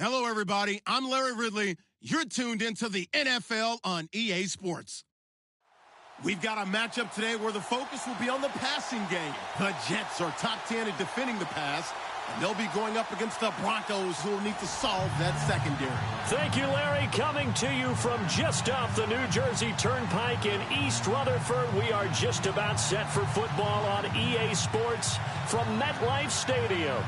Hello, everybody. I'm Larry Ridley. You're tuned into the NFL on EA Sports. We've got a matchup today where the focus will be on the passing game. The Jets are top 10 at defending the pass, and they'll be going up against the Broncos, who will need to solve that secondary. Thank you, Larry. Coming to you from just off the New Jersey Turnpike in East Rutherford, we are just about set for football on EA Sports from MetLife Stadium.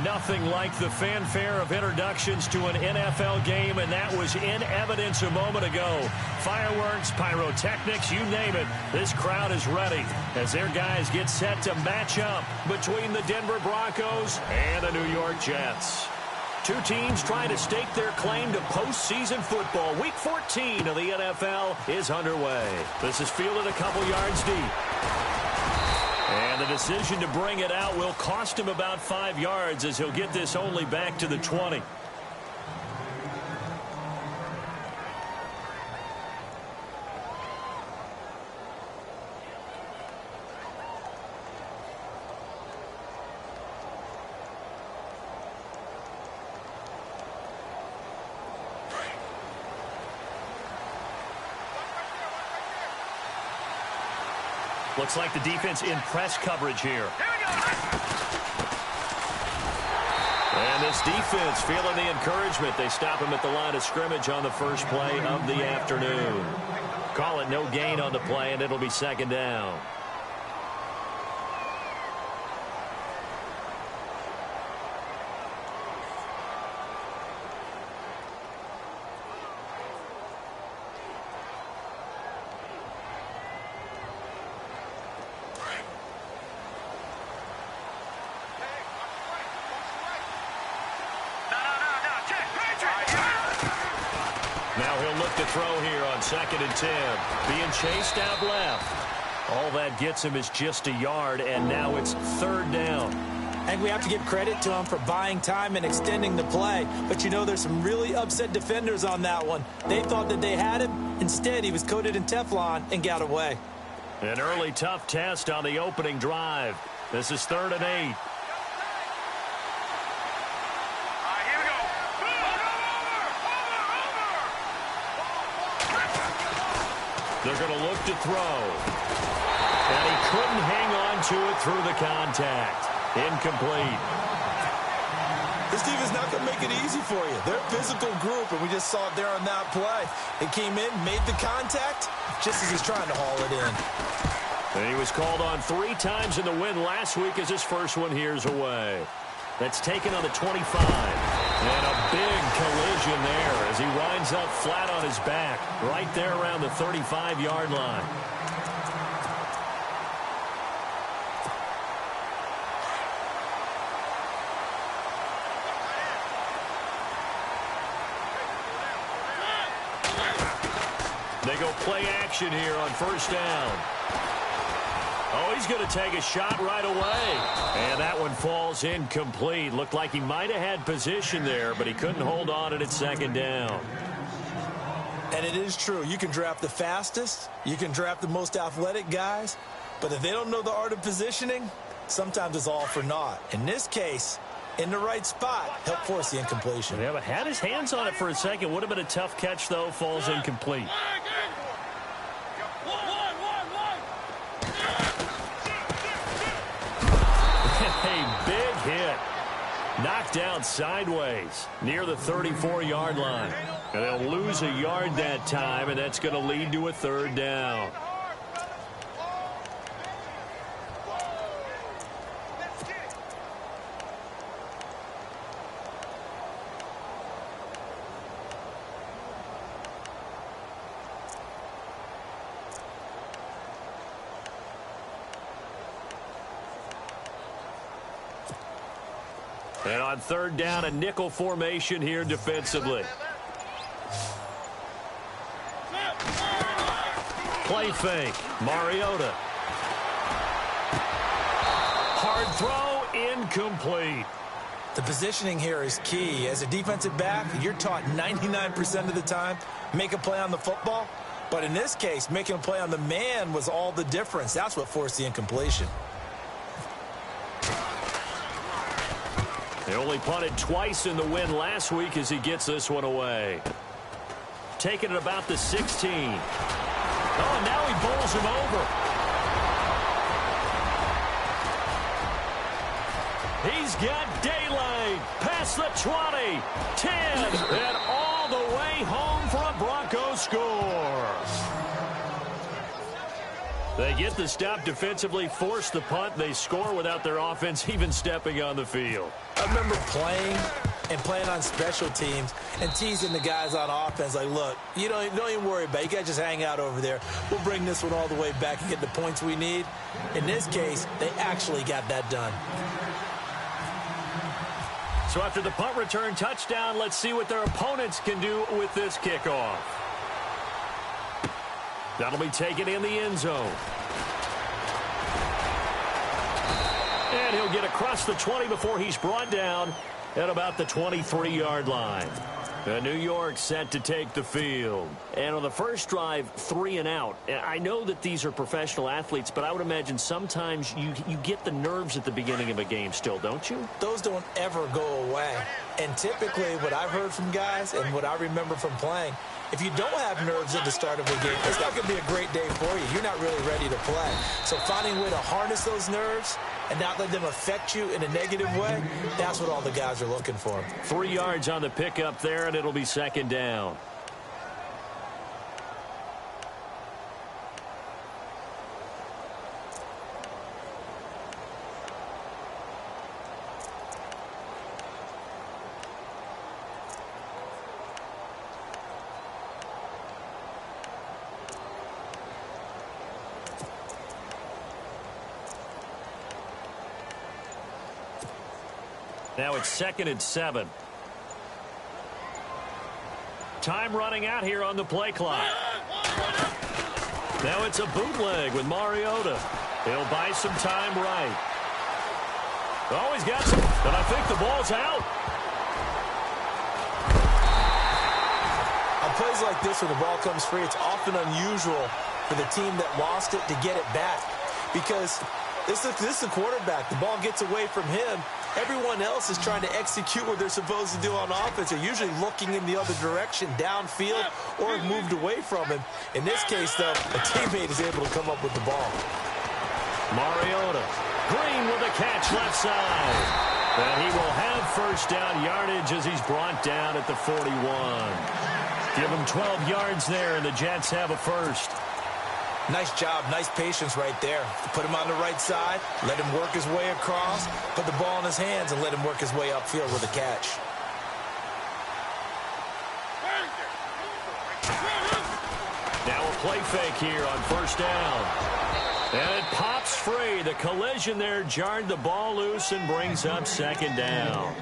Nothing like the fanfare of introductions to an NFL game, and that was in evidence a moment ago. Fireworks, pyrotechnics, you name it. This crowd is ready as their guys get set to match up between the Denver Broncos and the New York Jets. Two teams trying to stake their claim to postseason football. Week 14 of the NFL is underway. This is fielded a couple yards deep. And the decision to bring it out will cost him about 5 yards as he'll get this only back to the 20. Looks like the defense in press coverage here. And this defense feeling the encouragement. They stop him at the line of scrimmage on the first play of the afternoon. Call it no gain on the play, and it'll be second down. To throw here on 2nd and 10. Being chased out left. All that gets him is just a yard, and now it's 3rd down. I think we have to give credit to him for buying time and extending the play. But, you know, there's some really upset defenders on that one. They thought that they had him. Instead, he was coated in Teflon and got away. An early tough test on the opening drive. This is 3rd and 8. They're going to look to throw. And he couldn't hang on to it through the contact. Incomplete. This defense is not going to make it easy for you. They're a physical group, and we just saw it there on that play. It came in, made the contact, just as he's trying to haul it in. And he was called on 3 times in the win last week as his first one here's away. That's taken on the 25. And a big collision there as he winds up flat on his back right there around the 35-yard line. They go play action here on 1st down. Oh, he's going to take a shot right away. And that one falls incomplete. Looked like he might have had position there, but he couldn't hold on at 2nd down. And it is true. You can draft the fastest. You can draft the most athletic guys. But if they don't know the art of positioning, sometimes it's all for naught. In this case, in the right spot, help force the incompletion. Yeah, but had his hands on it for a second. Would have been a tough catch, though. Falls incomplete. A big hit. Knocked down sideways near the 34-yard line. And they'll lose a yard that time, and that's going to lead to a 3rd down. And on 3rd down, a nickel formation here defensively. Play fake. Mariota. Hard throw, incomplete. The positioning here is key. As a defensive back, you're taught 99% of the time, make a play on the football. But in this case, making a play on the man was all the difference. That's what forced the incompletion. They only punted twice in the win last week as he gets this one away. Taking it about the 16. Oh, and now he bowls him over. He's got daylight. Past the 20. 10. And all the way home for a Broncos score. They get the stop defensively, force the punt. They score without their offense even stepping on the field. I remember playing on special teams and teasing the guys on offense like, look, you don't even worry about it. You guys just hang out over there. We'll bring this one all the way back and get the points we need. In this case, they actually got that done. So after the punt return touchdown, let's see what their opponents can do with this kickoff. That'll be taken in the end zone. And he'll get across the 20 before he's brought down at about the 23-yard line. New York set to take the field. And on the first drive, 3 and out. I know that these are professional athletes, but I would imagine sometimes you get the nerves at the beginning of a game still, don't you? Those don't ever go away. And typically what I've heard from guys and what I remember from playing, if you don't have nerves at the start of a game, it's not going to be a great day for you. You're not really ready to play. So finding a way to harness those nerves and not let them affect you in a negative way, that's what all the guys are looking for. 3 yards on the pickup there, and it'll be second down. Now it's 2nd and 7. Time running out here on the play clock. Now it's a bootleg with Mariota. He'll buy some time right. Oh, he's got some, but I think the ball's out. On plays like this where the ball comes free, it's often unusual for the team that lost it to get it back because this is the quarterback. The ball gets away from him. Everyone else is trying to execute what they're supposed to do on offense. They're usually looking in the other direction, downfield, or have moved away from him. In this case, though, a teammate is able to come up with the ball. Mariota. Green with a catch left side. And he will have first down yardage as he's brought down at the 41. Give him 12 yards there, and the Jets have a first. Nice job, nice patience right there. Put him on the right side, let him work his way across, put the ball in his hands, and let him work his way upfield with a catch. Now a play fake here on first down. And it pops free. The collision there jarred the ball loose and brings up second down.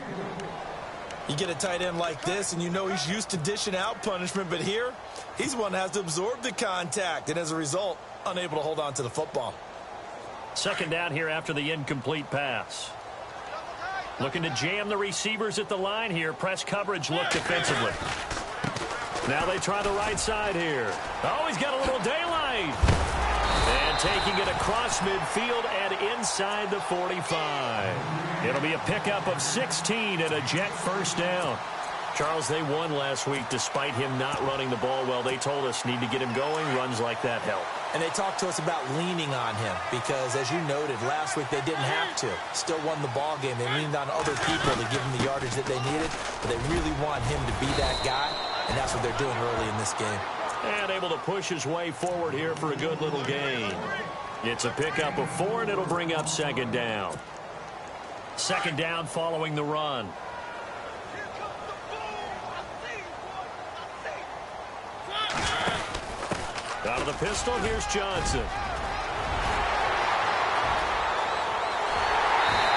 You get a tight end like this, and you know he's used to dishing out punishment, but here, he's one that has to absorb the contact, and as a result, unable to hold on to the football. Second down here after the incomplete pass. Looking to jam the receivers at the line here. Press coverage look defensively. Now they try the right side here. Oh, he's got a little daylight. And taking it across midfield and inside the 45. It'll be a pickup of 16 and a Jet first down. Charles, they won last week despite him not running the ball well. They told us need to get him going. Runs like that help. And they talked to us about leaning on him because, as you noted, last week they didn't have to. Still won the ball game. They leaned on other people to give him the yardage that they needed, but they really want him to be that guy, and that's what they're doing early in this game. And able to push his way forward here for a good little gain. It's a pickup of 4, and it'll bring up second down. Second down following the run. Out of the pistol, here's Johnson.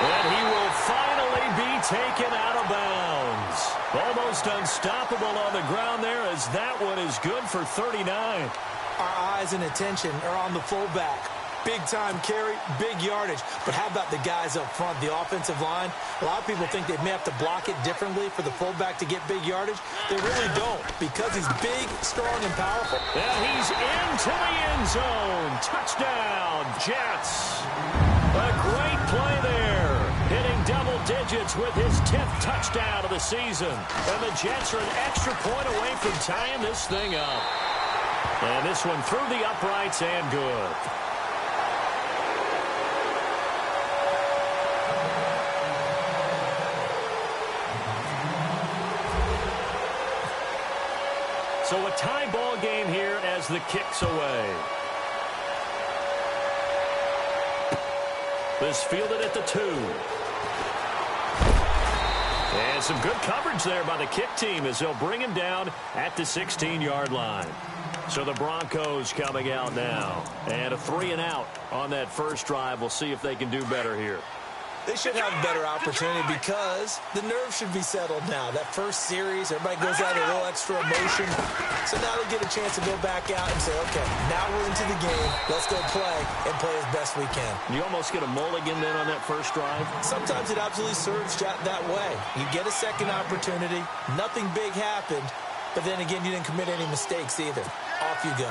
And he will finally be taken out of bounds. Almost unstoppable on the ground there as that one is good for 39. Our eyes and attention are on the fullback. Big time carry, big yardage. But how about the guys up front, the offensive line? A lot of people think they may have to block it differently for the fullback to get big yardage. They really don't because he's big, strong, and powerful. And he's into the end zone. Touchdown, Jets. A great play there. Hitting double digits with his 10th touchdown of the season. And the Jets are an extra point away from tying this thing up. And this one through the uprights and good. So a tie ball game here as the kick's away. This fielded at the 2. And some good coverage there by the kick team as they'll bring him down at the 16-yard line. So the Broncos coming out now. And a 3-and-out on that first drive. We'll see if they can do better here. They should have a better opportunity because the nerves should be settled now. That first series, everybody goes out with a little extra emotion. So now they get a chance to go back out and say, okay, now we're into the game. Let's go play and play as best we can. You almost get a mulligan then on that first drive? Sometimes it absolutely serves that way. You get a second opportunity. Nothing big happened. But then again, you didn't commit any mistakes either. Off you go.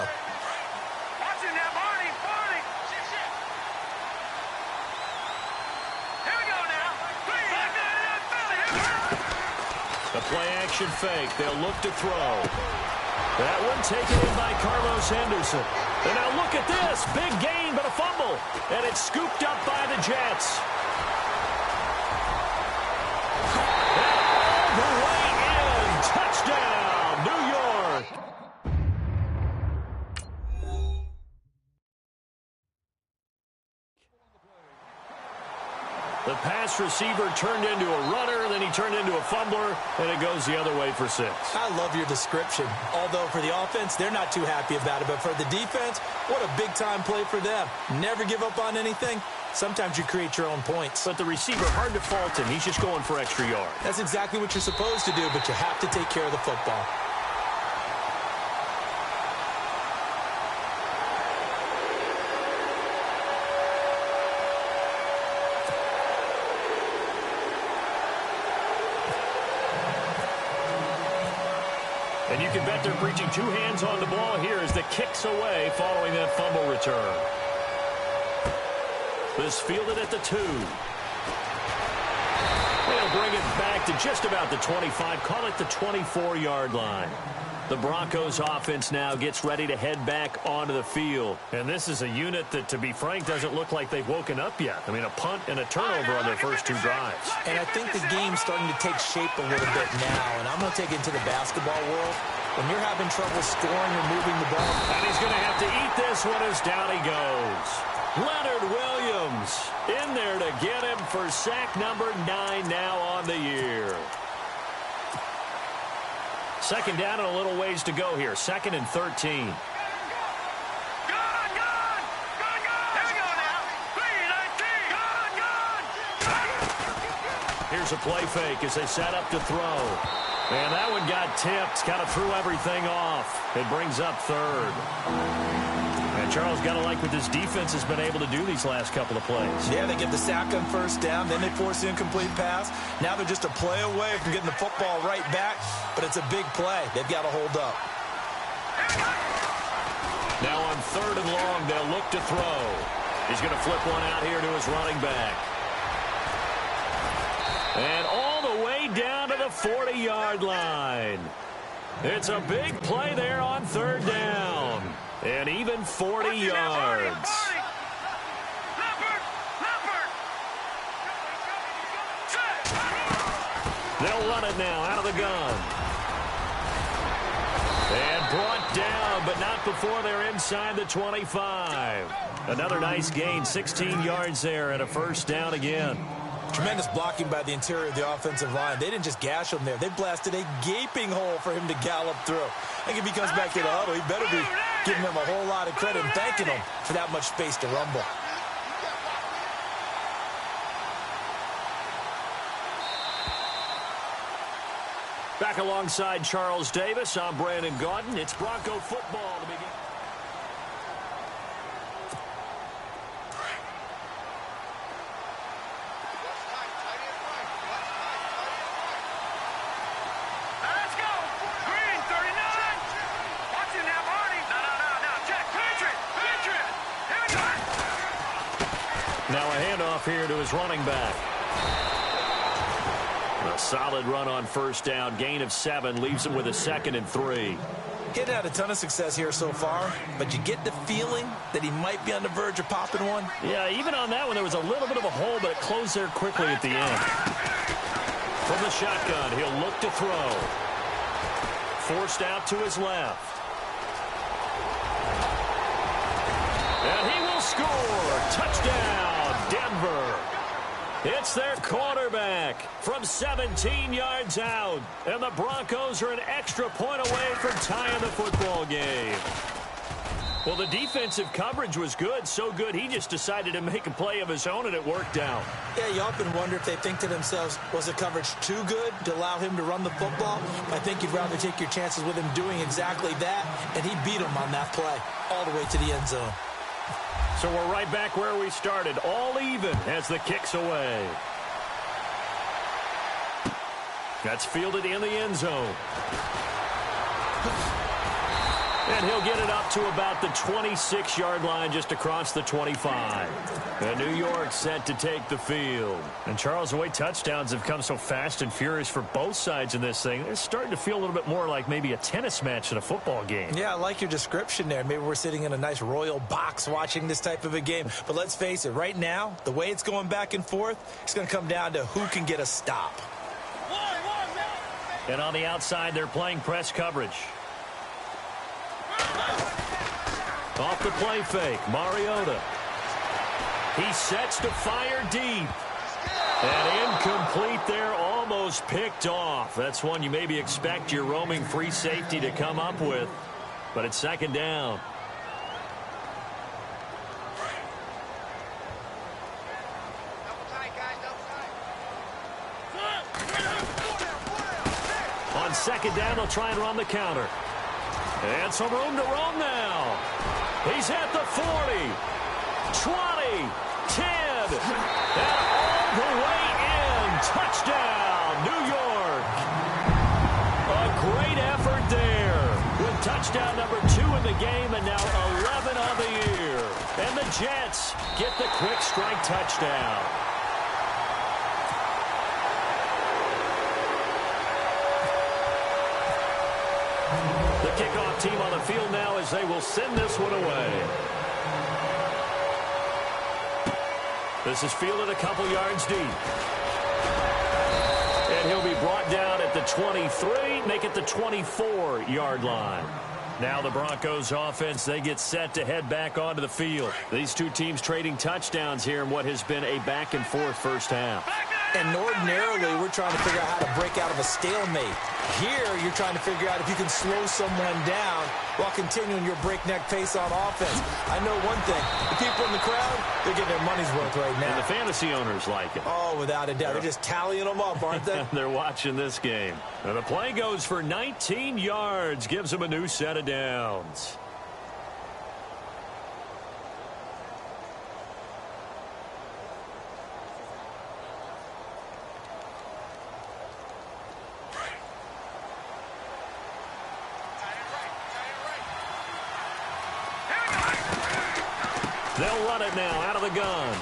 The play-action fake. They'll look to throw. That one taken in by Carlos Henderson. And now look at this. Big gain, but a fumble. And it's scooped up by the Jets. All the way in. Touchdown, New York. The pass receiver turned into a runner, then he turned into a fumbler, and it goes the other way for 6. I love your description. Although for the offense, they're not too happy about it. But for the defense, what a big-time play for them. Never give up on anything. Sometimes you create your own points. But the receiver, hard to fault him. He's just going for extra yard. That's exactly what you're supposed to do, but you have to take care of the football. And you can bet they're preaching 2 hands on the ball here as the kick's away following that fumble return. This fielded at the 2. They'll bring it back to just about the 25. Call it the 24-yard line. The Broncos offense now gets ready to head back onto the field. And this is a unit that, to be frank, doesn't look like they've woken up yet. I mean, a punt and a turnover on their first 2 drives. And I think the game's starting to take shape a little bit now. And I'm going to take it into the basketball world. When you're having trouble scoring or moving the ball. And he's going to have to eat this one as down he goes. Leonard Williams in there to get him for sack number 9 now on the year. Second down and a little ways to go here. 2nd and 13. Here's a play fake as they set up to throw. And that one got tipped. Kind of threw everything off. It brings up 3rd. And Charles, got to like what this defense has been able to do these last couple of plays. Yeah, they get the sack on first down. Then they force the incomplete pass. Now they're just a play away from getting the football right back. But it's a big play. They've got to hold up. Now on 3rd and long, they'll look to throw. He's going to flip one out here to his running back. And all the way down to the 40-yard line. It's a big play there on 3rd down. And even 40 yards. They'll run it now out of the gun. And brought down, but not before they're inside the 25. Another nice gain, 16 yards there and a first down again. Tremendous blocking by the interior of the offensive line. They didn't just gash him there. They blasted a gaping hole for him to gallop through. I think if he comes back to the huddle, he better be giving them a whole lot of credit and thanking them for that much space to rumble. Back alongside Charles Davis, I'm Brandon Gaudin. It's Bronco football to begin. Now a handoff here to his running back. A solid run on first down. Gain of 7 leaves him with a 2nd and 3. He hadn't had a ton of success here so far, but you get the feeling that he might be on the verge of popping one. Yeah, even on that one, there was a little bit of a hole, but it closed there quickly at the end. From the shotgun, he'll look to throw. Forced out to his left. And he will score. Touchdown, Denver. It's their quarterback from 17 yards out. And the Broncos are an extra point away from tying the football game. Well, the defensive coverage was good, so good he just decided to make a play of his own, and it worked out. Yeah, you often wonder if they think to themselves, was the coverage too good to allow him to run the football? I think you'd rather take your chances with him doing exactly that, and he beat him on that play all the way to the end zone. So we're right back where we started, all even as the kick's away. That's fielded in the end zone. And he'll get it up to about the 26-yard line, just across the 25. And New York set to take the field. And Charles, the way touchdowns have come so fast and furious for both sides in this thing, it's starting to feel a little bit more like maybe a tennis match than a football game. Yeah, I like your description there. Maybe we're sitting in a nice royal box watching this type of a game. But let's face it, right now, the way it's going back and forth, it's going to come down to who can get a stop. And on the outside, they're playing press coverage. Off the play fake, Mariota. He sets to fire deep. And incomplete there, almost picked off. That's one you maybe expect your roaming free safety to come up with. But it's 2nd down. On 2nd down, they'll try and run the counter. And some room to roam now. He's at the 40, 20, 10, and all the way in. Touchdown, New York. A great effort there with touchdown number 2 in the game and now 11 on the year. And the Jets get the quick strike touchdown. The kickoff team on the field now as they will send this one away. This is fielded a couple yards deep. And he'll be brought down at the 23, make it the 24-yard line. Now the Broncos offense, they get set to head back onto the field. These two teams trading touchdowns here in what has been a back-and-forth first half. And ordinarily, we're trying to figure out how to break out of a stalemate. Here, you're trying to figure out if you can slow someone down while continuing your breakneck pace on offense. I know one thing. The people in the crowd, they're getting their money's worth right now. And the fantasy owners like it. Oh, without a doubt. They're just tallying them up, aren't they? They're watching this game. Now the play goes for 19 yards, gives them a new set of downs. They'll run it now out of the gun.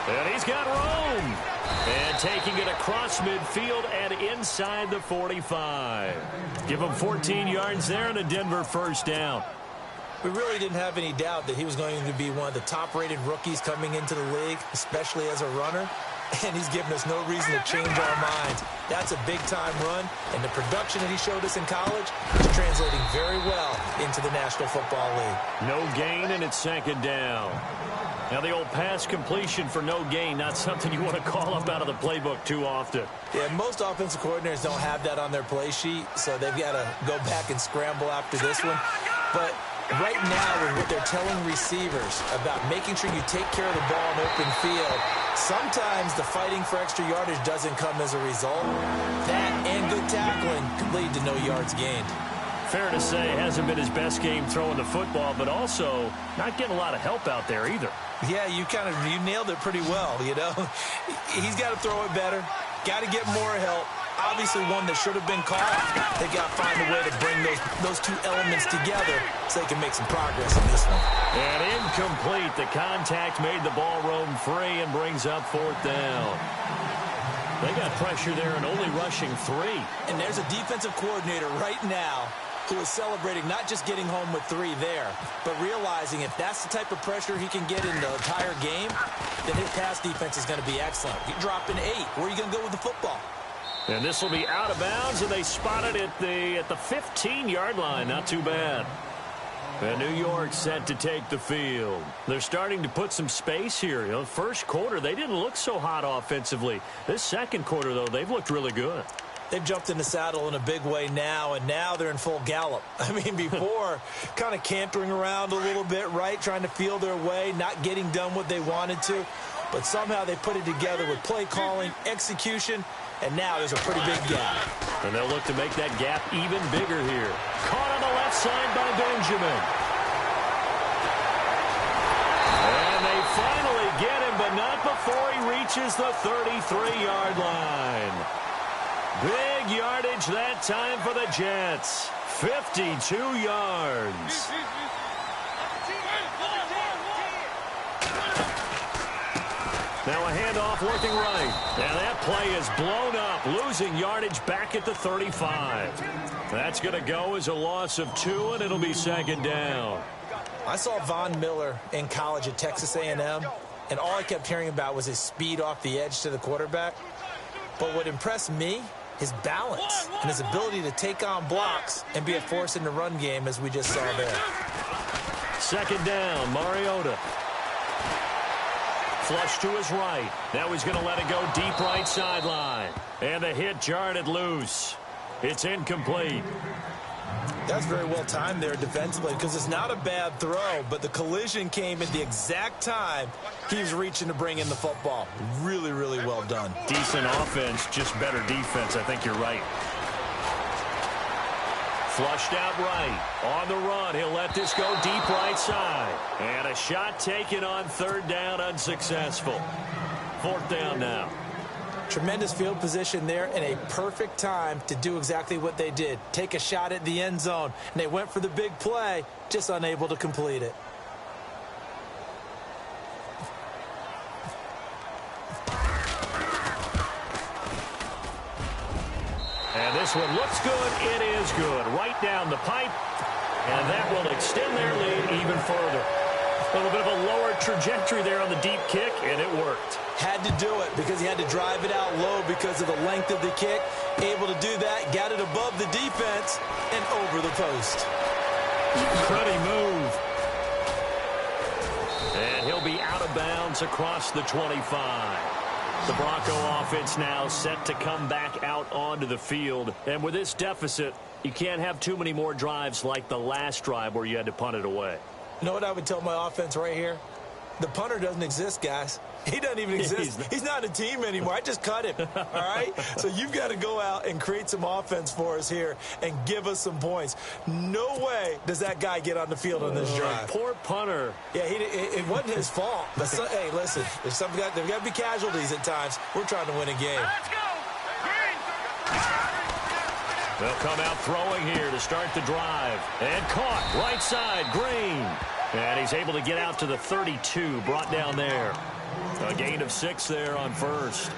And he's got room. And taking it across midfield and inside the 45. Give him 14 yards there and a Denver first down. We really didn't have any doubt that he was going to be one of the top-rated rookies coming into the league, especially as a runner. And he's given us no reason to change our minds. That's a big-time run, and the production that he showed us in college is translating very well into the National Football League. No gain, and it's 2nd down. Now the old pass completion for no gain, not something you want to call up out of the playbook too often. Yeah, most offensive coordinators don't have that on their play sheet, so they've got to go back and scramble after this one. But right now, with what they're telling receivers about making sure you take care of the ball in open field, sometimes the fighting for extra yardage doesn't come as a result. That and good tackling could lead to no yards gained. Fair to say, hasn't been his best game throwing the football, but also not getting a lot of help out there either. Yeah, you nailed it pretty well, you know. He's got to throw it better, got to get more help. Obviously one that should have been caught. They got to find a way to bring those two elements together so they can make some progress in this one. And incomplete. The contact made the ball roam free and brings up 4th down. They got pressure there and only rushing 3. And there's a defensive coordinator right now who is celebrating not just getting home with 3 there, but realizing if that's the type of pressure he can get in the entire game, then his pass defense is going to be excellent. You drop in 8. Where are you going to go with the football? And this will be out of bounds, and they spot it at the 15-yard line. Not too bad. And New York set to take the field. They're starting to put some space here. You know, first quarter, they didn't look so hot offensively. This second quarter, though, they've looked really good. They've jumped in the saddle in a big way now, and now they're in full gallop. I mean, before, kind of cantering around a little bit, right, trying to feel their way, not getting done what they wanted to. But somehow they put it together with play calling, execution, and now there's a pretty big gap. And they'll look to make that gap even bigger here. Caught on the left side by Benjamin. And they finally get him, but not before he reaches the 33-yard line. Big yardage that time for the Jets. 52 yards. Now a handoff working right. And that play is blown up, losing yardage back at the 35. That's going to go as a loss of 2, and it'll be second down. I saw Von Miller in college at Texas A&M, and all I kept hearing about was his speed off the edge to the quarterback. But what impressed me, his balance and his ability to take on blocks and be a force in the run game, as we just saw there. Second down, Mariota. Flush to his right. Now he's going to let it go deep right sideline. And the hit jarred it loose. It's incomplete. That's very well timed there defensively, because it's not a bad throw, but the collision came at the exact time he was reaching to bring in the football. Really, really well done. Decent offense, just better defense. I think you're right. Flushed out right. On the run, he'll let this go deep right side. And a shot taken on third down, unsuccessful. Fourth down now. Tremendous field position there and a perfect time to do exactly what they did. Take a shot at the end zone. And they went for the big play, just unable to complete it. And this one looks good. It is good. Right down the pipe. And that will extend their lead even further. A little bit of a lower trajectory there on the deep kick, and it worked. Had to do it because he had to drive it out low because of the length of the kick. Able to do that, got it above the defense and over the post. Pretty move. And he'll be out of bounds across the 25. The Bronco offense now set to come back out onto the field. And with this deficit, you can't have too many more drives like the last drive where you had to punt it away. You know what I would tell my offense right here? The punter doesn't exist, guys. He doesn't even exist. He's not a team anymore. I just cut him, all right? So you've got to go out and create some offense for us here and give us some points. No way does that guy get on the field on this drive. Poor punter. Yeah, it wasn't his fault. But hey, listen, there's got to be casualties at times. We're trying to win a game. Let's go. Green. They'll come out throwing here to start the drive. And caught right side, Green. And he's able to get out to the 32, brought down there. A gain of 6 there on first.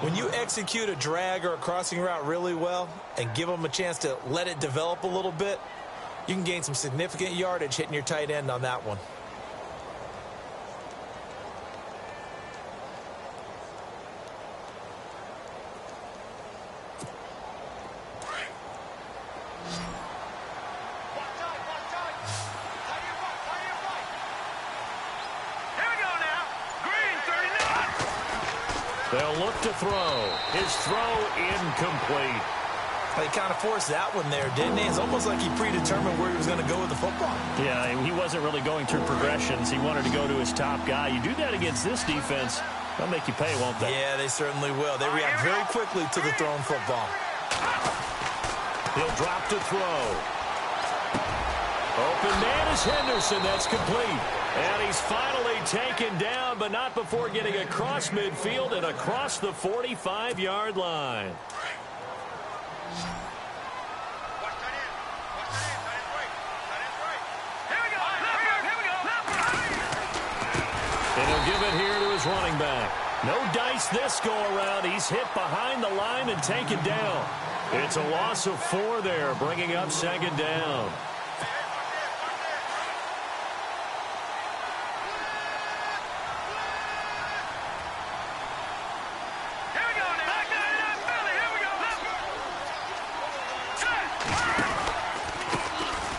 When you execute a drag or a crossing route really well and give them a chance to let it develop a little bit, you can gain some significant yardage hitting your tight end on that one. They'll look to throw. His throw incomplete. He kind of forced that one there, didn't he? It's almost like he predetermined where he was going to go with the football. Yeah, he wasn't really going through progressions. He wanted to go to his top guy. You do that against this defense, they'll make you pay, won't they? Yeah, they certainly will. They react very quickly to the thrown football. He'll drop to throw. Open man is Henderson. That's complete. And he's finally taken down, but not before getting across midfield and across the 45-yard line. And he'll give it here to his running back. No dice this go-around. He's hit behind the line and taken down. It's a loss of 4 there, bringing up second down.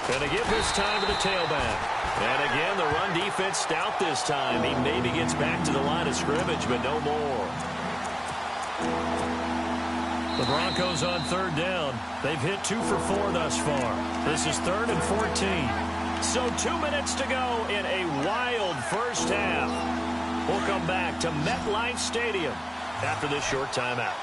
Going to give this time to the tailback. And again, the run defense stout this time. He maybe gets back to the line of scrimmage, but no more. The Broncos on third down. They've hit 2 for 4 thus far. This is 3rd and 14. So 2 minutes to go in a wild first half. We'll come back to MetLife Stadium after this short timeout.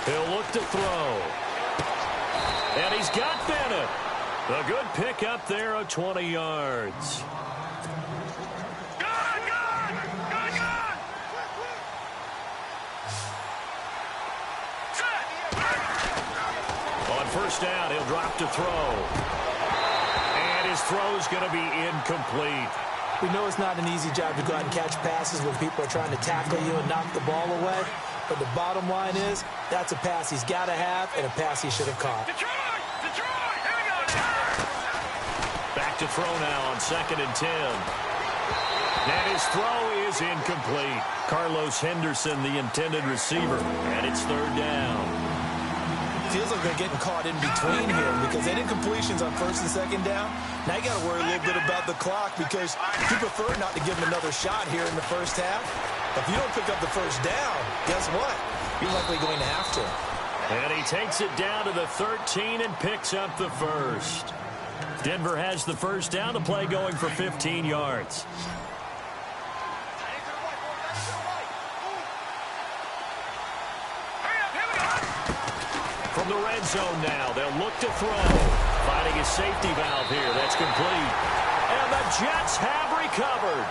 He'll look to throw. And he's got Bennett. A good pick up there of 20 yards. On first down, he'll drop to throw. And his throw's going to be incomplete. We know it's not an easy job to go out and catch passes when people are trying to tackle you and knock the ball away. But the bottom line is, that's a pass he's got to have and a pass he should have caught. Detroit! Here we go! Back to throw now on 2nd and 10. And his throw is incomplete. Carlos Henderson, the intended receiver. And it's 3rd down. Feels like they're getting caught in between here because any incompletions on 1st and 2nd down. Now you got to worry a little bit about the clock because you prefer not to give him another shot here in the first half. If you don't pick up the first down, guess what? You're likely going to have to. And he takes it down to the 13 and picks up the first. Denver has the first down. The play going for 15 yards. From the red zone now, they'll look to throw. Finding his safety valve here. That's complete. And the Jets have recovered.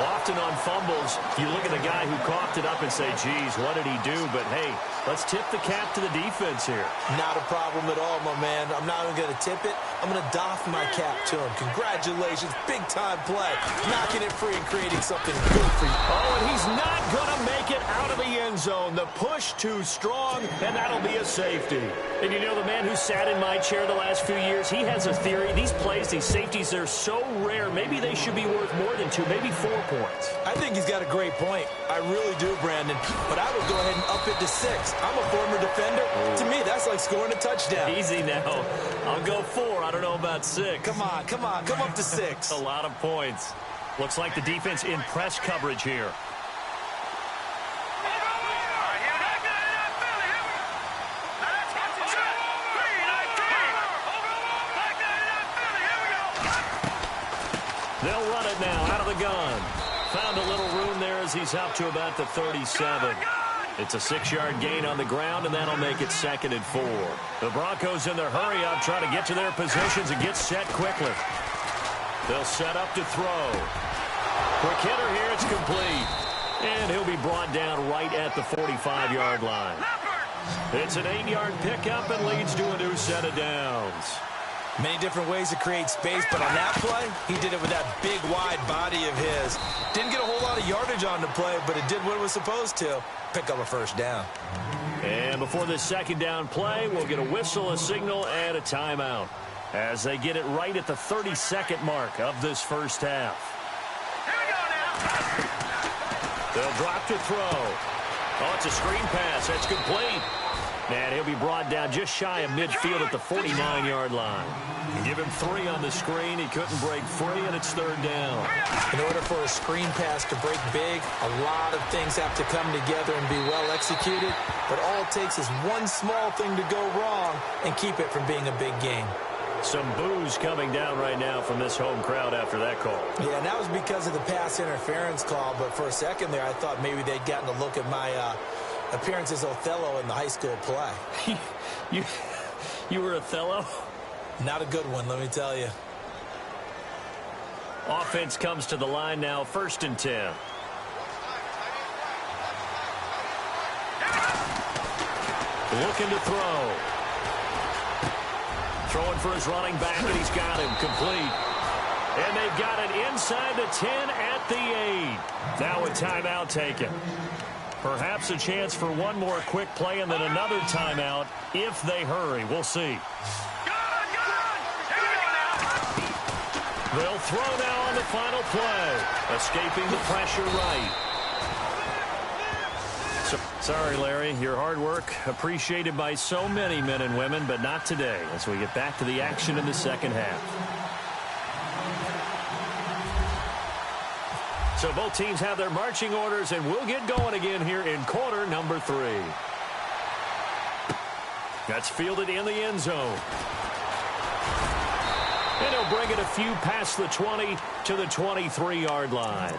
Often on fumbles, you look at the guy who coughed it up and say, geez, what did he do? But, hey, let's tip the cap to the defense here. Not a problem at all, my man. I'm not even going to tip it. I'm going to doff my cap to him. Congratulations. Big-time play. Knocking it free and creating something good for you. Oh, and he's not going to make it out of the end zone. The push too strong, and that'll be a safety. And you know, the man who sat in my chair the last few years, he has a theory. These plays, these safeties, they're so rare. Maybe they should be worth more than 2, maybe 4 points. I think he's got a great point. I really do, Brandon. But I would go ahead and up it to 6. I'm a former defender. To me, that's like scoring a touchdown. Easy now. I'll go 4. I don't know about 6. Come on. Come up to 6. A lot of points. Looks like the defense in press coverage here. They'll run it now out of the gun. Found a little room there as he's up to about the 37. It's a 6-yard gain on the ground, and that'll make it 2nd and 4. The Broncos in their hurry-up trying to get to their positions and get set quickly. They'll set up to throw. Quick hitter here, it's complete. And he'll be brought down right at the 45-yard line. It's an 8-yard pickup and leads to a new set of downs. Many different ways to create space, but on that play, he did it with that big, wide body of his. Didn't get a whole lot of yardage on the play, but it did what it was supposed to. Pick up a first down. And before this 2nd down play, we'll get a whistle, a signal, and a timeout as they get it right at the 32nd mark of this first half. Here we go now. They'll drop to throw. Oh, it's a screen pass. That's complete. And he'll be brought down just shy of midfield at the 49-yard line. Give him 3 on the screen. He couldn't break free, and it's 3rd down. In order for a screen pass to break big, a lot of things have to come together and be well executed. But all it takes is one small thing to go wrong and keep it from being a big game. Some boos coming down right now from this home crowd after that call. Yeah, and that was because of the pass interference call. But for a second there, I thought maybe they'd gotten a look at my appearance as Othello in the high school play. You were Othello? Not a good one, let me tell you. Offense comes to the line now, 1st and 10. Looking to throw. Throwing for his running back, and he's got him complete. And they've got it inside the 10 at the 8. Now a timeout taken. Perhaps a chance for one more quick play and then another timeout if they hurry. We'll see. They'll throw now on the final play. Escaping the pressure right. Sorry, Larry. Your hard work appreciated by so many men and women, but not today as we get back to the action in the second half. So both teams have their marching orders, and we'll get going again here in quarter number 3. That's fielded in the end zone. And he'll bring it a few past the 20 to the 23-yard line.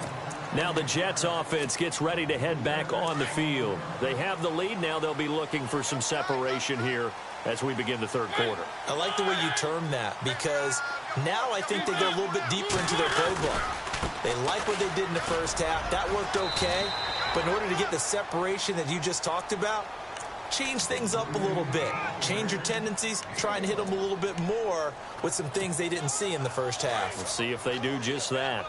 Now the Jets offense gets ready to head back on the field. They have the lead. Now they'll be looking for some separation here as we begin the third quarter. I like the way you term that because now I think they go a little bit deeper into their playbook. They like what they did in the first half. That worked okay. But in order to get the separation that you just talked about, change things up a little bit. Change your tendencies. Try and hit them a little bit more with some things they didn't see in the first half. We'll see if they do just that.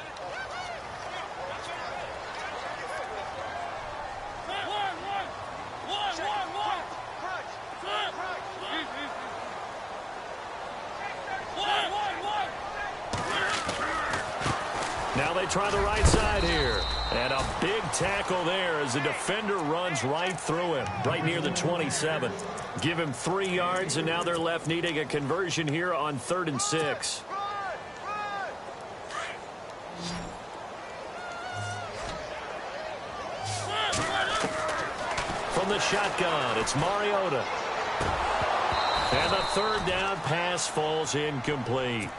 Now they try the right side here. And a big tackle there as the defender runs right through him, right near the 27. Give him 3 yards, and now they're left needing a conversion here on 3rd and 6. From the shotgun, it's Mariota. And the 3rd down pass falls incomplete.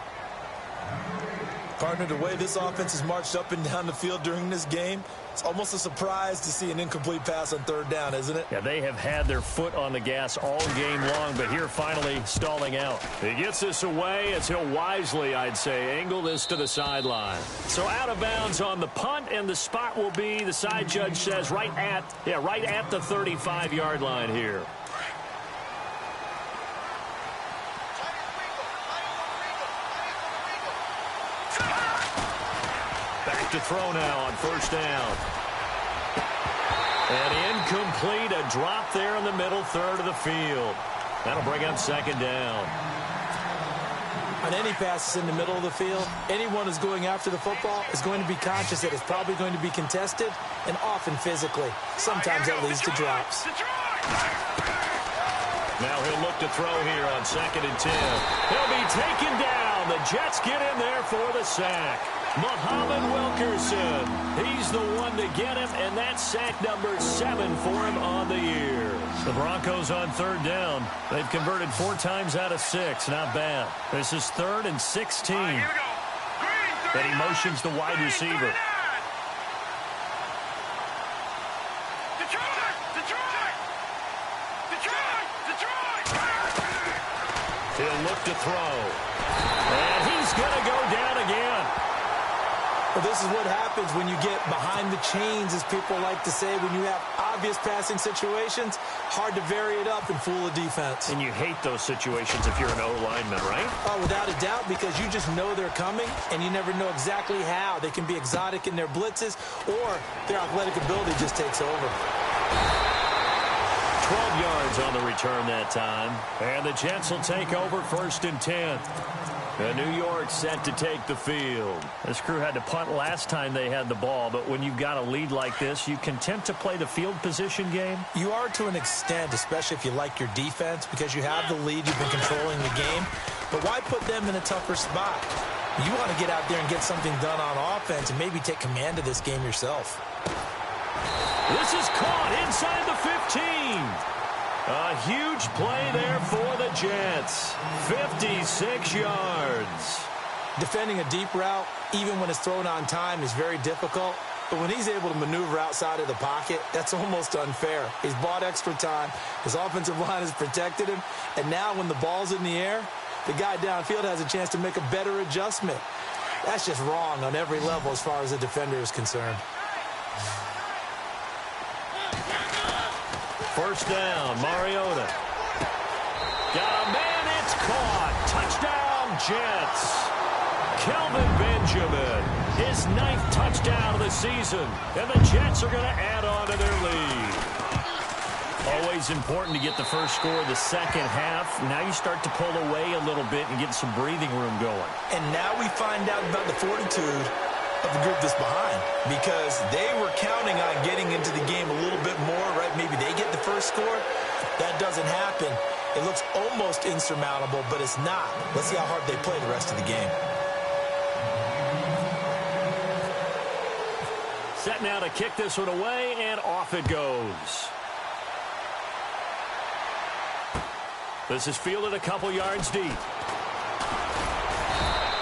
Partner, the way this offense has marched up and down the field during this game, it's almost a surprise to see an incomplete pass on 3rd down, isn't it? Yeah, they have had their foot on the gas all game long, but here finally stalling out. He gets this away as he'll wisely, I'd say, angle this to the sideline. So out of bounds on the punt, and the spot will be, the side judge says, right at the 35-yard line here. Back to throw now on 1st down. And incomplete, a drop there in the middle 3rd of the field. That'll bring up 2nd down. On any passes in the middle of the field, anyone who's going after the football is going to be conscious that it's probably going to be contested and often physically. Sometimes that leads to drops. Now he'll look to throw here on 2nd and 10. He'll be taken down. The Jets get in there for the sack. Muhammad Wilkerson, he's the one to get him, and that's sack number 7 for him on the year. The Broncos on 3rd down. They've converted 4 times out of 6. Not bad. This is 3rd and 16. Then he motions the wide receiver. He'll look to throw. And he's going to go down again. Well, this is what happens when you get behind the chains, as people like to say. When you have obvious passing situations, hard to vary it up and fool a defense. And you hate those situations if you're an O-lineman, right? Oh, without a doubt, because you just know they're coming, and you never know exactly how. They can be exotic in their blitzes, or their athletic ability just takes over. 12 yards on the return that time. And the Jets will take over 1st and 10. New York set to take the field. This crew had to punt last time they had the ball, but when you've got a lead like this, you content to play the field position game? You are to an extent, especially if you like your defense, because you have the lead, you've been controlling the game. But why put them in a tougher spot? You want to get out there and get something done on offense and maybe take command of this game yourself. This is caught inside the 15. A huge play there for the Jets. 56 yards. Defending a deep route, even when it's thrown on time, is very difficult. But when he's able to maneuver outside of the pocket, that's almost unfair. He's bought extra time. His offensive line has protected him. And now when the ball's in the air, the guy downfield has a chance to make a better adjustment. That's just wrong on every level as far as the defender is concerned. First down, Mariota. Got a man, it's caught. Touchdown, Jets. Kelvin Benjamin, his 9th touchdown of the season. And the Jets are going to add on to their lead. Always important to get the first score of the second half. Now you start to pull away a little bit and get some breathing room going. And now we find out about the fortitude of the group that's behind, because they were counting on getting into the game a little bit more, right? Maybe they get the first score. That doesn't happen. It looks almost insurmountable, but it's not. Let's see how hard they play the rest of the game. Set now to kick this one away, and off it goes. This is fielded a couple yards deep.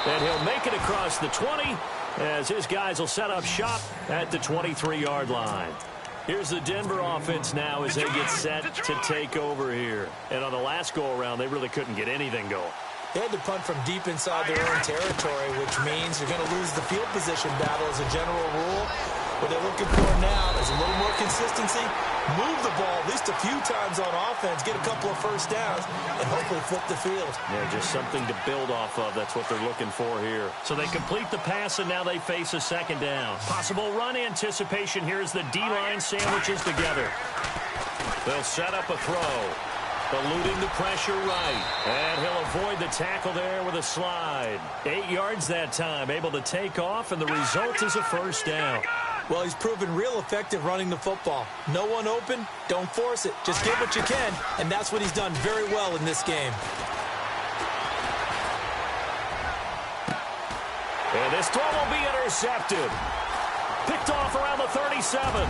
And he'll make it across the 20 as his guys will set up shop at the 23-yard line. Here's the Denver offense now as they get set to take over here. And on the last go-around, they really couldn't get anything going. They had to punt from deep inside their own territory, which means you're going to lose the field position battle as a general rule. What they're looking for now is a little more consistency, move the ball at least a few times on offense, get a couple of first downs, and hopefully flip the field. Yeah, just something to build off of. That's what they're looking for here. So they complete the pass, and now they face a second down. Possible run anticipation here as the D-line sandwiches together. They'll set up a throw. Eluding the pressure right. And he'll avoid the tackle there with a slide. 8 yards that time, able to take off, and the result is a first down. Well, he's proven real effective running the football. No one open, don't force it. Just get what you can, and that's what he's done very well in this game. And this throw will be intercepted. Picked off around the 37.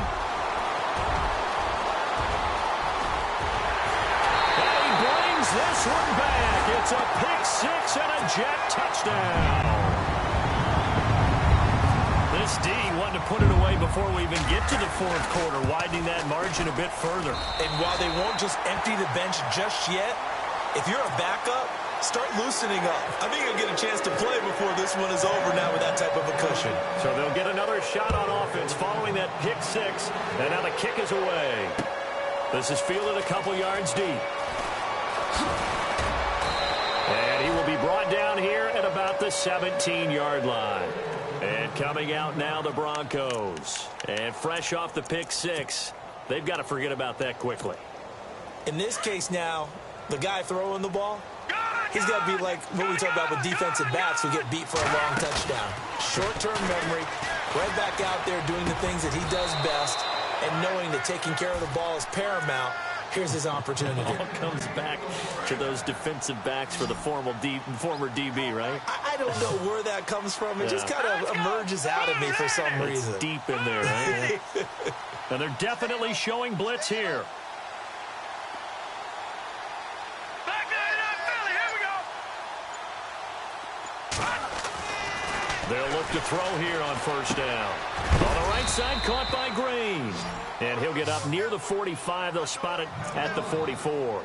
And he brings this one back. It's a pick six and a Jet touchdown. This D wanted to put it away before we even get to the fourth quarter, widening that margin a bit further. And while they won't just empty the bench just yet, if you're a backup, start loosening up. I think you'll get a chance to play before this one is over now with that type of a cushion. So they'll get another shot on offense following that pick six, and now the kick is away. This is fielded a couple yards deep. And he will be brought down here at about the 17-yard line. And coming out now, the Broncos. And fresh off the pick six, they've got to forget about that quickly. In this case now, the guy throwing the ball, he's got to be like what we talk about with defensive backs who get beat for a long touchdown. Short-term memory, right back out there doing the things that he does best, and knowing that taking care of the ball is paramount. Here's his opportunity. It all comes back to those defensive backs for the former DB, right? I don't know where that comes from. It just kind of emerges out of me for some reason. It's deep in there, right? And they're definitely showing blitz here. Back there in Philly. Here we go. They'll look to throw here on first down. On the right side, caught by Green. And he'll get up near the 45. They'll spot it at the 44.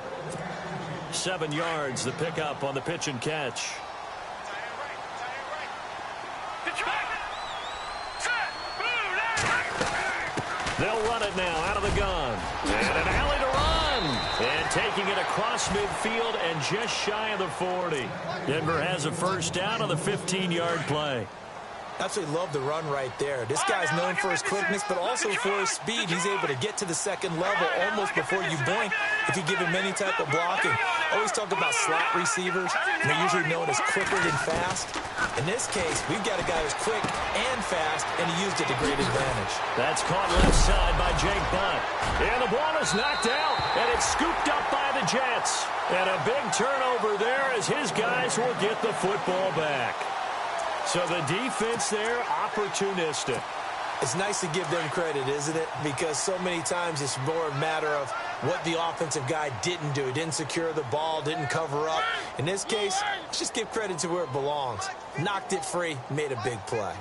7 yards, the pickup on the pitch and catch. They'll run it now out of the gun. And an alley to run. And taking it across midfield and just shy of the 40. Denver has a first down on the 15-yard play. Absolutely love the run right there. This guy's known for his quickness, but also for his speed. He's able to get to the second level almost before you blink if you give him any type of blocking. Always talk about slot receivers. They're usually known as quicker than fast. In this case, we've got a guy who's quick and fast, and he used it to great advantage. That's caught left side by Jake Butt. And the ball is knocked out, and it's scooped up by the Jets. And a big turnover there as his guys will get the football back. So the defense there, opportunistic. It's nice to give them credit, isn't it? Because so many times it's more a matter of what the offensive guy didn't do. He didn't secure the ball, didn't cover up. In this case, let's just give credit to where it belongs. Knocked it free, made a big play.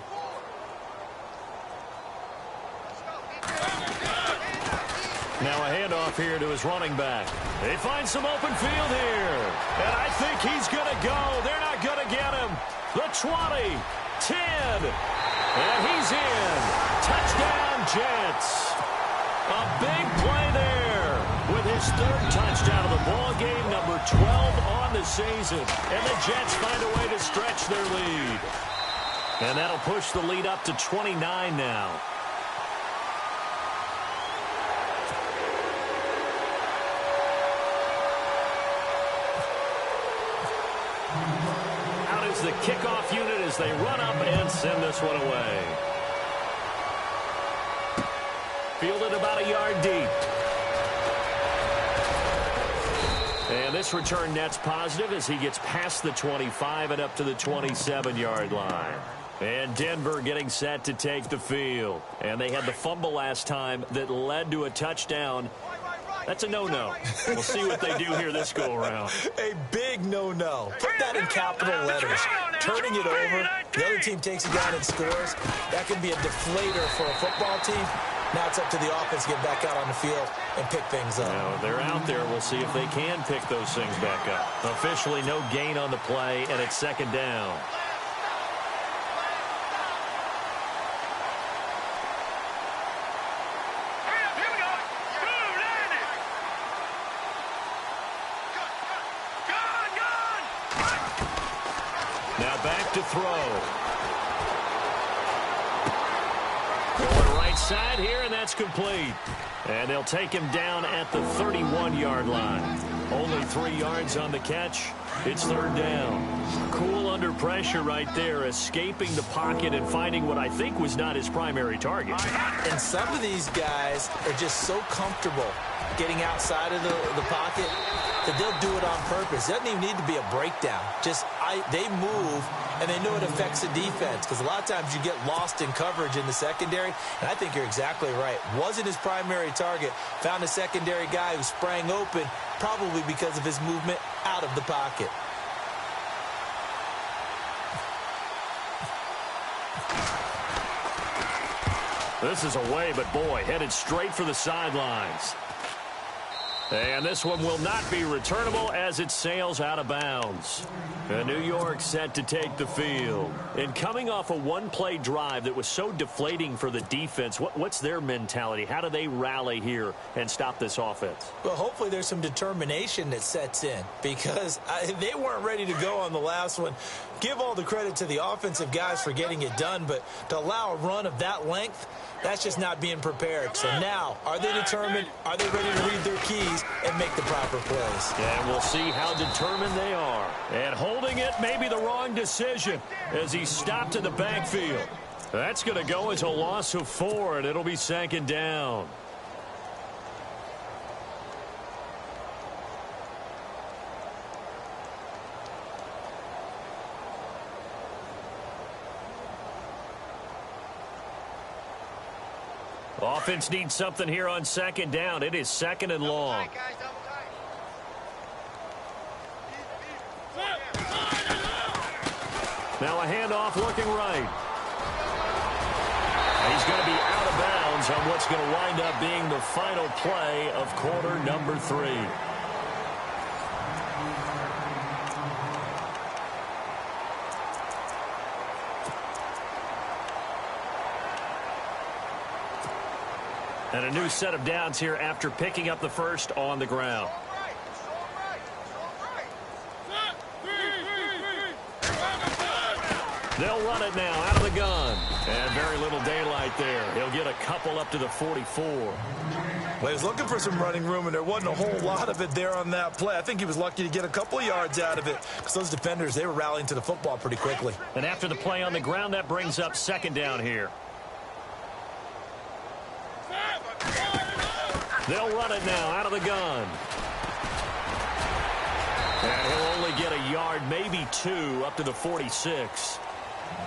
Now a handoff here to his running back. They find some open field here. And I think he's going to go. They're not going to get him. The 20. 10. And he's in. Touchdown, Jets. A big play there with his third touchdown of the ball game, number 12 on the season. And the Jets find a way to stretch their lead. And that'll push the lead up to 29 now. Out is the kickoff unit as they run up and send this one away. Fielded about a yard deep. And this return net's positive as he gets past the 25 and up to the 27-yard line. And Denver getting set to take the field. And they had the fumble last time that led to a touchdown. That's a no-no. We'll see what they do here this go-around. A big no-no. Put that in capital letters. Turning it over, the other team takes it down and scores. That can be a deflator for a football team. Now it's up to the offense to get back out on the field and pick things up. Now, they're out there. We'll see if they can pick those things back up. Officially no gain on the play, and it's second down. Now back to throw. Going right side here, and that's complete. And they'll take him down at the 31-yard line. Only 3 yards on the catch. It's third down. Cool under pressure right there, escaping the pocket and finding what I think was not his primary target. And some of these guys are just so comfortable getting outside of the pocket that they'll do it on purpose. It doesn't even need to be a breakdown. They move, and they know it affects the defense because a lot of times you get lost in coverage in the secondary, and I think you're exactly right. Wasn't his primary target. Found a secondary guy who sprang open, probably because of his movement out of the pocket. This is away, but boy, headed straight for the sidelines. And this one will not be returnable as it sails out of bounds. And New York set to take the field. And coming off a one-play drive that was so deflating for the defense, what's their mentality? How do they rally here and stop this offense? Well, hopefully there's some determination that sets in because they weren't ready to go on the last one. Give all the credit to the offensive guys for getting it done, but to allow a run of that length, that's just not being prepared. So now, are they determined? Are they ready to read their keys and make the proper plays? And we'll see how determined they are. And holding it may be the wrong decision as he stopped in the backfield. That's going to go as a loss of 4, and it'll be second down. Offense needs something here on second down. It is second and long. Now a handoff looking right. He's going to be out of bounds on what's going to wind up being the final play of quarter number 3. And a new set of downs here after picking up the first on the ground. They'll run it now out of the gun. And very little daylight there. He'll get a couple up to the 44. Well, he was looking for some running room, and there wasn't a whole lot of it there on that play. I think he was lucky to get a couple of yards out of it because those defenders, they were rallying to the football pretty quickly. And after the play on the ground, that brings up second down here. They'll run it now out of the gun. And he'll only get a yard, maybe 2, up to the 46.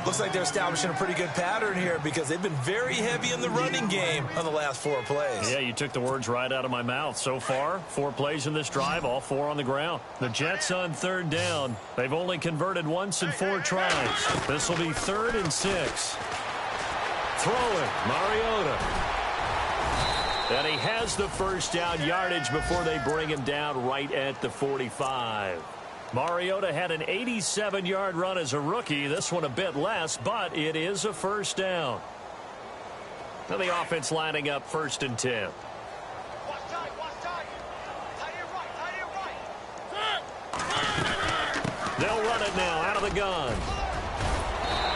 Looks like they're establishing a pretty good pattern here because they've been very heavy in the running game on the last 4 plays. Yeah, you took the words right out of my mouth. So far, 4 plays in this drive, all 4 on the ground. The Jets on third down. They've only converted once in 4 tries. This will be 3rd and 6. Throwing, Mariota. And he has the first down yardage before they bring him down right at the 45. Mariota had an 87-yard run as a rookie. This one a bit less, but it is a first down. Now the offense lining up 1st and 10. They'll run it now out of the gun.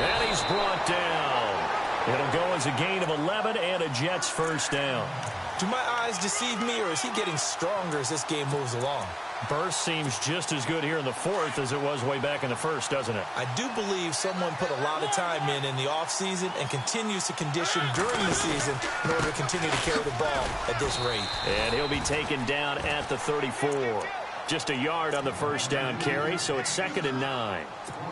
And he's brought down. It'll go as a gain of 11 and a Jets first down. Do my eyes deceive me, or is he getting stronger as this game moves along? Burst seems just as good here in the 4th as it was way back in the 1st, doesn't it? I do believe someone put a lot of time in the offseason and continues to condition during the season in order to continue to carry the ball at this rate. And he'll be taken down at the 34. Just a yard on the first down carry, so it's 2nd and 9.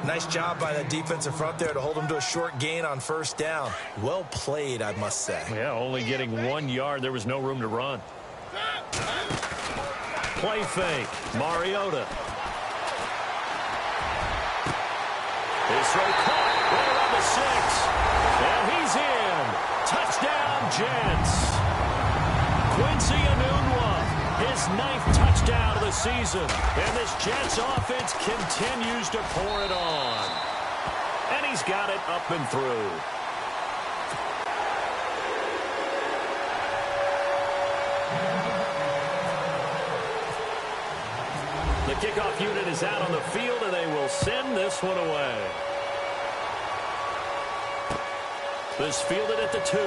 Nice job by that defensive front there to hold him to a short gain on first down. Well played, I must say. Yeah, only getting 1 yard. There was no room to run. Play fake. Mariota. His throw caught right around the 6. And he's in. Touchdown, Jets. Quincy Enunwa. His 9th touchdown of the season. And this Jets offense continues to pour it on. And he's got it up and through. The kickoff unit is out on the field, and they will send this one away. This fielded at the 2.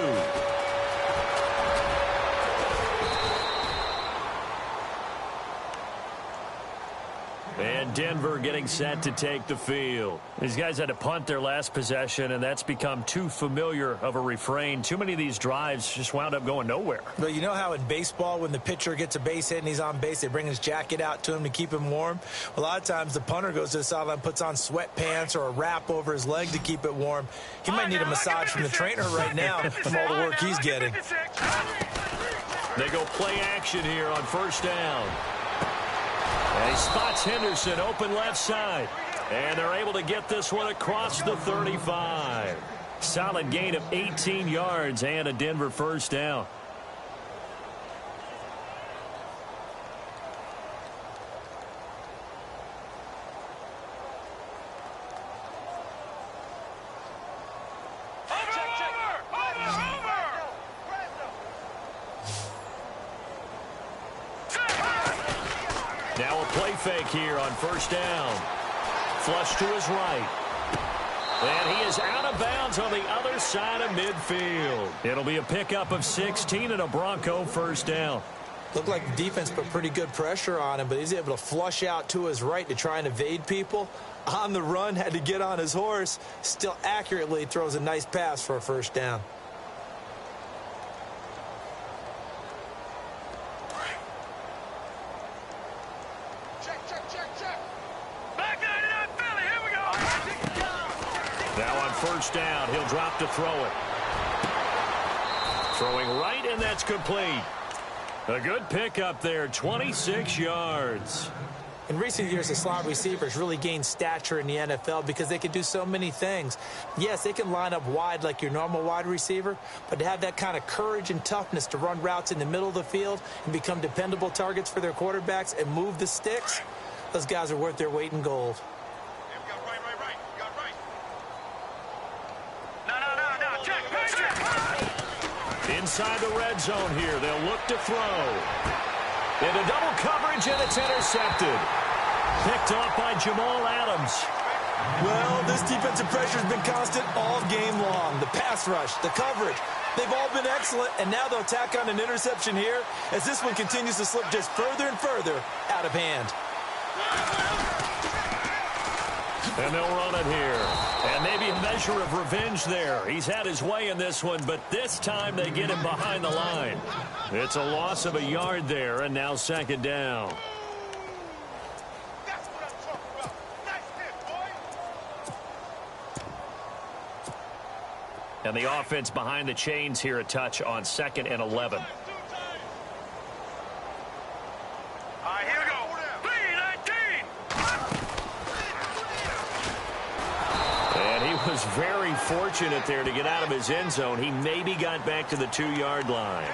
And Denver getting set to take the field. These guys had to punt their last possession, and that's become too familiar of a refrain. Too many of these drives just wound up going nowhere. But you know how in baseball, when the pitcher gets a base hit and he's on base, they bring his jacket out to him to keep him warm? A lot of times the punter goes to the sideline, puts on sweatpants or a wrap over his leg to keep it warm. He might need a massage from the trainer right now from all the work he's getting. They go play action here on first down. And he spots Henderson open left side. And they're able to get this one across the 35. Solid gain of 18 yards and a Denver first down. Now a play fake here on first down. Flush to his right. And he is out of bounds on the other side of midfield. It'll be a pickup of 16 and a Bronco first down. Looked like the defense put pretty good pressure on him, but he's able to flush out to his right to try and evade people. On the run, had to get on his horse. Still accurately throws a nice pass for a first down. First down, he'll drop to throw it. Throwing right, and that's complete. A good pickup there, 26 yards. In recent years, the slot receivers really gained stature in the NFL because they can do so many things. Yes, they can line up wide like your normal wide receiver, but to have that kind of courage and toughness to run routes in the middle of the field and become dependable targets for their quarterbacks and move the sticks, those guys are worth their weight in gold. Inside the red zone here, they'll look to throw. Into double coverage, and it's intercepted. Picked off by Jamal Adams. Well, this defensive pressure has been constant all game long. The pass rush, the coverage, they've all been excellent, and now they'll tack on an interception here as this one continues to slip just further and further out of hand. And they'll run it here. And maybe a measure of revenge there. He's had his way in this one, but this time they get him behind the line. It's a loss of a yard there, and now second down. That's what I'm talking about. Nice hit, boy. And the offense behind the chains here, a touch on 2nd and 11. Was very fortunate there to get out of his end zone. He maybe got back to the 2-yard line.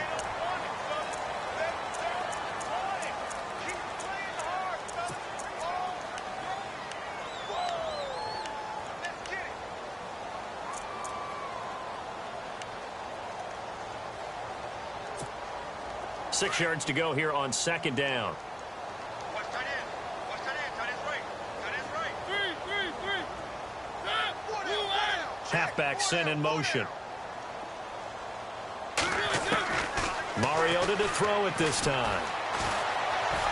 6 yards to go here on 2nd down. Halfback sent in motion. Mariota to throw it this time.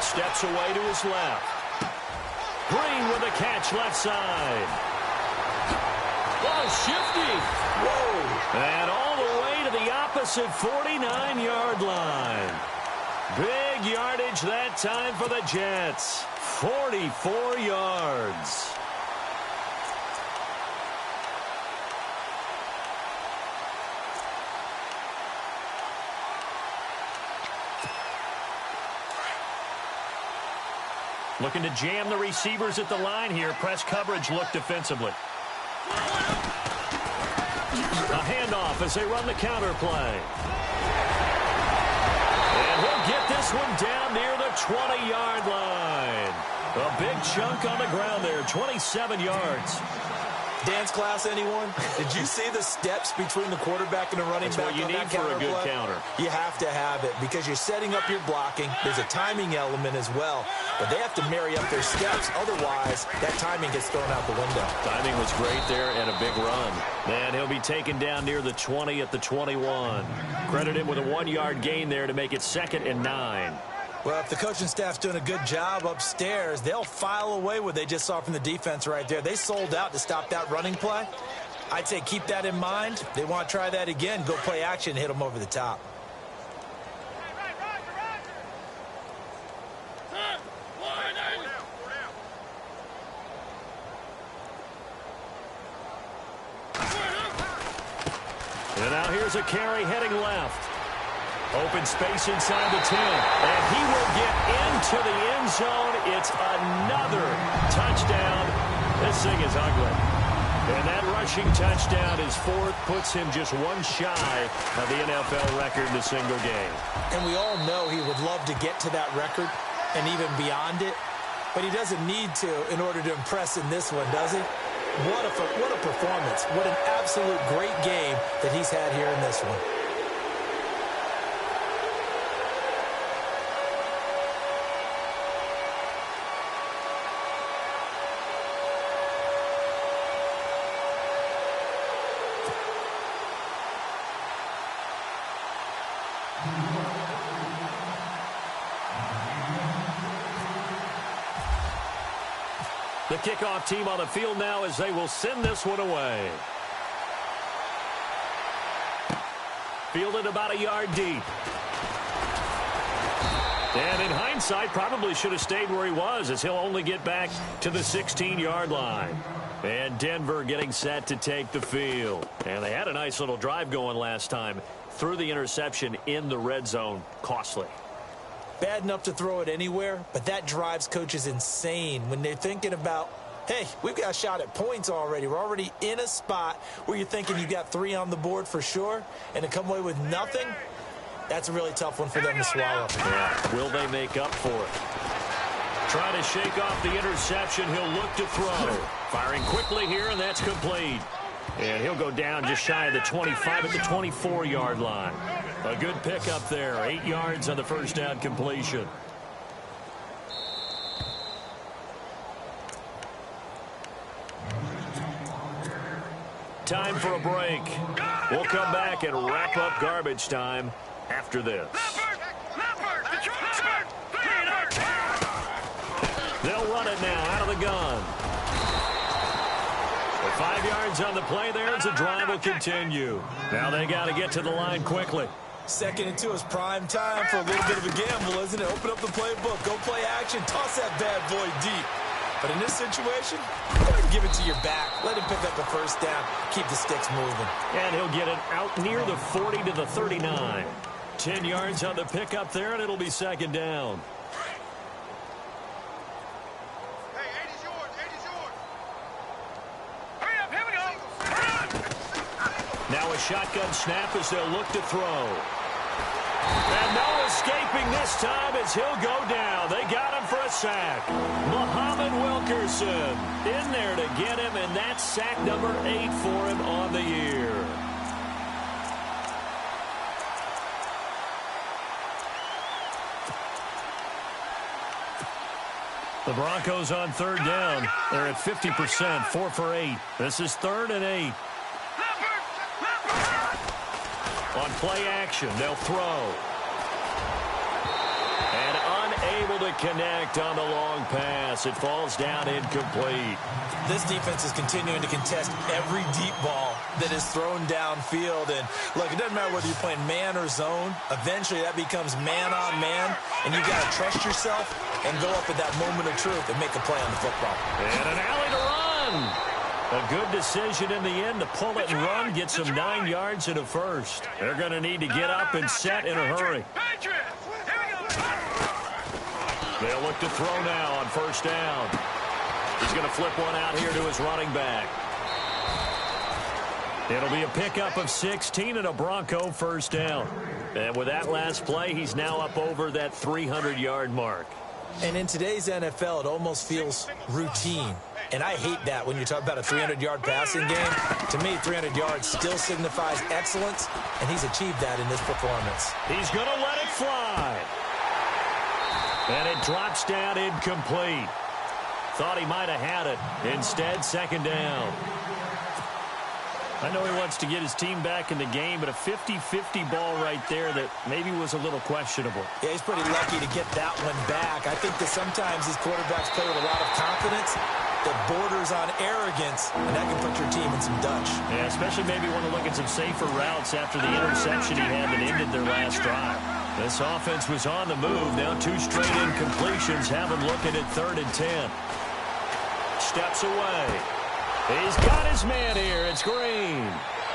Steps away to his left. Green with a catch left side. Oh, shifty. Whoa. And all the way to the opposite 49-yard line. Big yardage that time for the Jets. 44 yards. Looking to jam the receivers at the line here. Press coverage look defensively. A handoff as they run the counter play. And he'll get this one down near the 20-yard line. A big chunk on the ground there, 27 yards. Dance class, anyone? Did you see the steps between the quarterback and the running back on that counter play? That's what you need for a good counter. You have to have it because you're setting up your blocking. There's a timing element as well. But they have to marry up their steps. Otherwise, that timing gets thrown out the window. Timing was great there and a big run. And he'll be taken down near the 20 at the 21. Credit him with a 1-yard gain there to make it 2nd and 9. Well, if the coaching staff's doing a good job upstairs, they'll file away what they just saw from the defense right there. They sold out to stop that running play. I'd say keep that in mind. They want to try that again. Go play action, hit them over the top. And now here's a carry heading left. Open space inside the 10. And he will get into the end zone. It's another touchdown. This thing is ugly. And that rushing touchdown is 4th, puts him just one shy of the NFL record in a single game. And we all know he would love to get to that record and even beyond it. But he doesn't need to in order to impress in this one, does he? What a performance. What an absolute great game that he's had here in this one. The kickoff team on the field now as they will send this one away. Fielded about a yard deep. And in hindsight, probably should have stayed where he was as he'll only get back to the 16-yard line. And Denver getting set to take the field. And they had a nice little drive going last time. Threw the interception in the red zone. Costly. Bad enough to throw it anywhere, but that drives coaches insane when they're thinking about, hey, we've got a shot at points already. We're already in a spot where you're thinking you got 3 on the board for sure, and to come away with nothing, that's a really tough one for them to swallow. Yeah. Will they make up for it? Trying to shake off the interception. He'll look to throw. Firing quickly here, and that's complete. And he'll go down just shy of the 25 at the 24-yard line. A good pickup there. 8 yards on the first down completion. Time for a break. We'll come back and wrap up garbage time after this. They'll run it now out of the gun. 5 yards on the play there as the drive will continue. Now they got to get to the line quickly. 2nd and 2 is prime time for a little bit of a gamble, isn't it? Open up the playbook, go play action, toss that bad boy deep. But in this situation, go ahead and give it to your back. Let him pick up the first down, keep the sticks moving. And he'll get it out near the 40 to the 39. 10 yards on the pickup there, and it'll be 2nd down. Now a shotgun snap as they'll look to throw. And no escaping this time as he'll go down. They got him for a sack. Muhammad Wilkerson in there to get him, and that's sack number 8 for him on the year. The Broncos on third down. They're at 50%, 4 for 8. This is 3rd and 8. On play action, they'll throw. And unable to connect on the long pass. It falls down incomplete. This defense is continuing to contest every deep ball that is thrown downfield. And, look, it doesn't matter whether you're playing man or zone. Eventually, that becomes man-on-man, and you've got to trust yourself and go up at that moment of truth and make a play on the football. And an alley to run. A good decision in the end to pull it and run, get some 9 yards and a first. They're going to need to get up and set in a hurry. They'll look to throw now on first down. He's going to flip one out here to his running back. It'll be a pickup of 16 and a Bronco first down. And with that last play, he's now up over that 300-yard mark. And in today's NFL, it almost feels routine. And I hate that when you talk about a 300-yard passing game. To me, 300 yards still signifies excellence, and he's achieved that in this performance. He's going to let it fly. And it drops down incomplete. Thought he might have had it. Instead, second down. I know he wants to get his team back in the game, but a 50-50 ball right there that maybe was a little questionable. Yeah, he's pretty lucky to get that one back. I think that sometimes these quarterbacks play with a lot of confidence that borders on arrogance, and that can put your team in some Dutch. Yeah, especially maybe want to look at some safer routes after the interception he had that ended their last drive. This offense was on the move. Now 2 straight incompletions have him looking at 3rd and 10. Steps away. He's got his man here. It's Green.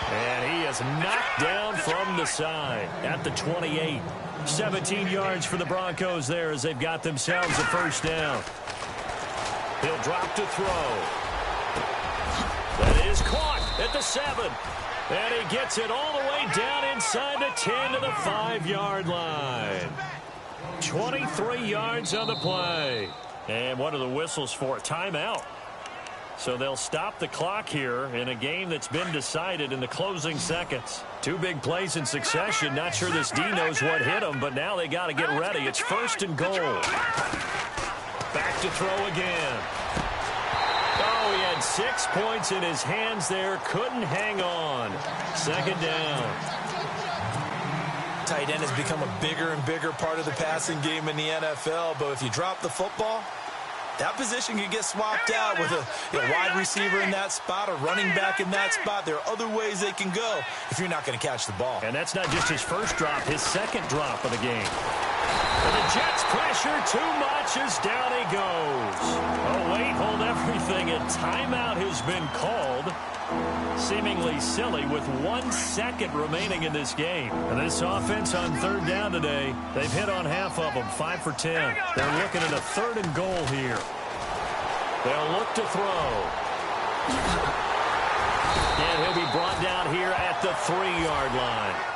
And he is knocked down from the side at the 28. 17 yards for the Broncos there as they've got themselves a first down. He'll drop to throw. That is caught at the 7. And he gets it all the way down inside the 10 to the 5-yard line. 23 yards on the play. And what are the whistles for? Timeout. So they'll stop the clock here in a game that's been decided in the closing seconds. 2 big plays in succession. Not sure this D knows what hit him, but now they got to get ready. It's 1st and goal. Back to throw again. Oh, he had 6 points in his hands there. Couldn't hang on. Second down. Tight end has become a bigger and bigger part of the passing game in the NFL, but if you drop the football, that position can get swapped out with a wide receiver in that spot, a running back in that spot. There are other ways they can go if you're not going to catch the ball. And that's not just his first drop, his second drop of the game. And the Jets pressure too much as down he goes. Oh, wait, hold everything. A timeout has been called. Seemingly silly with 1 second remaining in this game. And this offense on third down today, they've hit on half of them, 5 for 10. They're looking at a 3rd and goal here. They'll look to throw. And he'll be brought down here at the 3-yard line.